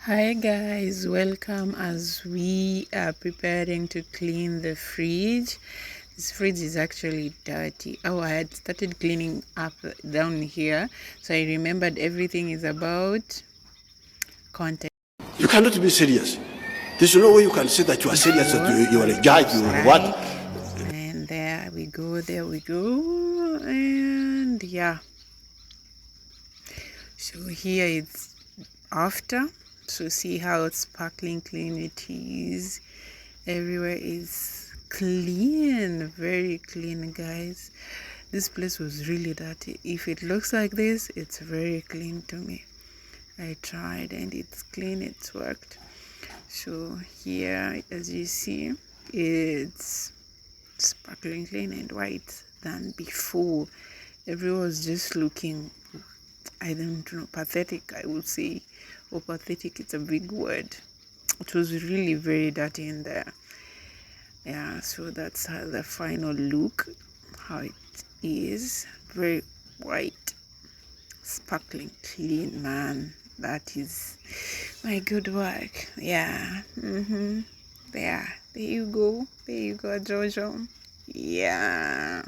Hi guys, welcome as we are preparing to clean the fridge. This fridge is actually dirty. Oh, I had started cleaning up down here, so I remembered everything is about content. You cannot be serious. There's no way you can say that you are serious, that you are a judge, you are what? And there we go, and yeah. So here it's after. So see how sparkling clean it is. Everywhere is clean, very clean, guys. This place was really dirty. If it looks like this, it's very clean to me. I tried and it's clean, it's worked. So here, as you see, it's sparkling clean and white than before. Everyone was just looking, I don't know, pathetic, I would say. Or pathetic, it's a big word. It was really very dirty in there. Yeah, so that's how the final look, how it is. Very white, sparkling clean, man. That is my good work. Yeah. There you go, Jojo. Yeah.